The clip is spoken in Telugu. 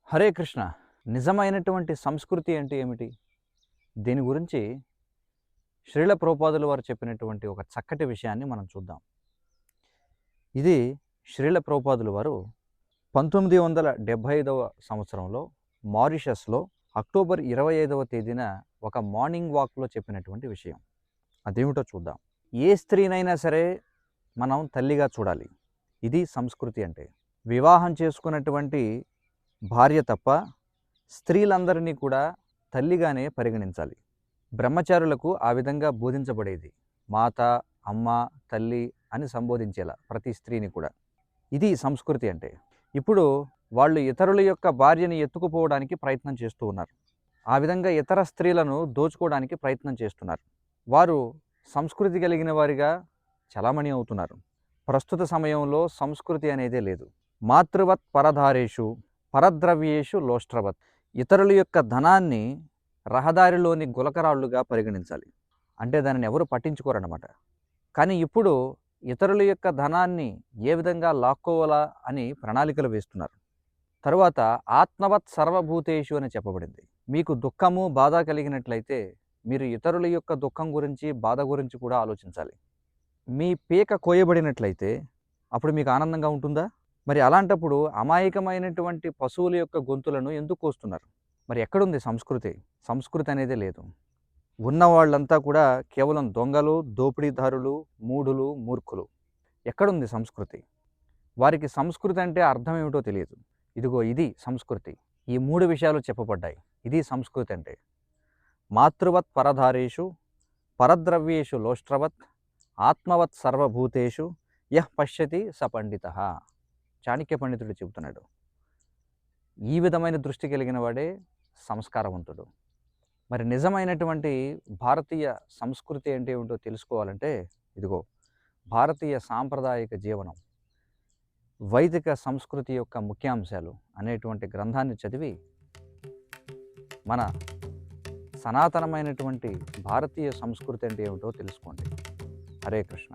హరే కృష్ణ. నిజమైనటువంటి సంస్కృతి అంటే ఏమిటి? దీని గురించి శ్రీల ప్రభుపాదుల వారు చెప్పినటువంటి ఒక చక్కటి విషయాన్ని మనం చూద్దాం. ఇది శ్రీల ప్రభుపాదుల వారు 1975వ సంవత్సరంలో మారిషస్‌లో అక్టోబర్ 25వ తేదీన ఒక మార్నింగ్ వాక్‌లో చెప్పినటువంటి విషయం. అదేమిటో చూద్దాం. ఏ స్త్రీనైనా సరే మనం తల్లిగా చూడాలి. ఇది సంస్కృతి అంటే. వివాహం చేసుకున్నటువంటి భార్య తప్ప స్త్రీలందరినీ కూడా తల్లిగానే పరిగణించాలి. బ్రహ్మచారులకు ఆ విధంగా బోధించబడేది. మాత, అమ్మ, తల్లి అని సంబోధించేలా ప్రతి స్త్రీని కూడా. ఇది సంస్కృతి అంటే. ఇప్పుడు వాళ్ళు ఇతరుల యొక్క భార్యని ఎత్తుకుపోవడానికి ప్రయత్నం చేస్తూ ఉన్నారు. ఆ విధంగా ఇతర స్త్రీలను దోచుకోవడానికి ప్రయత్నం చేస్తున్నారు. వారు సంస్కృతి కలిగిన వారిగా చలామణి అవుతున్నారు. ప్రస్తుత సమయంలో సంస్కృతి అనేదే లేదు. మాతృవత్ పరధారేషు పరద్రవ్యేషు లోష్ట్రవత్. ఇతరుల యొక్క ధనాన్ని రహదారిలోని గులకరాళ్ళుగా పరిగణించాలి. అంటే దానిని ఎవరు పట్టించుకోరన్నమాట. కానీ ఇప్పుడు ఇతరుల యొక్క ధనాన్ని ఏ విధంగా లాక్కోవాలా అని ప్రణాళికలు వేస్తున్నారు. తరువాత ఆత్మవత్ సర్వభూతేషు అని చెప్పబడింది. మీకు దుఃఖము, బాధ కలిగినట్లయితే మీరు ఇతరుల యొక్క దుఃఖం గురించి, బాధ గురించి కూడా ఆలోచించాలి. మీ పీక కోయబడినట్లయితే అప్పుడు మీకు ఆనందంగా ఉంటుందా? మరి అలాంటప్పుడు అమాయకమైనటువంటి పశువుల యొక్క గొంతులను ఎందుకు కోస్తున్నారు? మరి ఎక్కడుంది సంస్కృతి? సంస్కృతి అనేదే లేదు. ఉన్నవాళ్ళంతా కూడా కేవలం దొంగలు, దోపిడీదారులు, మూఢులు, మూర్ఖులు. ఎక్కడుంది సంస్కృతి? వారికి సంస్కృతి అంటే అర్థం ఏమిటో తెలియదు. ఇదిగో ఇది సంస్కృతి. ఈ 3 విషయాలు చెప్పబడ్డాయి. ఇది సంస్కృతి అంటే. మాతృవత్ పరధారేషు పరద్రవ్యేషు లోష్ట్రవత్ ఆత్మవత్ సర్వభూతేషు యః పశ్యతి స పండితః. చాణక్య పండితుడు చెబుతున్నాడు. ఈ విధమైన దృష్టి కలిగిన వాడే సంస్కారవంతుడు. మరి నిజమైనటువంటి భారతీయ సంస్కృతి అంటే ఏమిటో తెలుసుకోవాలంటే ఇదిగో భారతీయ సాంప్రదాయిక జీవనం, వైదిక సంస్కృతి యొక్క ముఖ్యాంశాలు అనేటువంటి గ్రంథాన్ని చదివి మన సనాతనమైనటువంటి భారతీయ సంస్కృతి అంటే ఏమిటో తెలుసుకోండి. హరే కృష్ణ.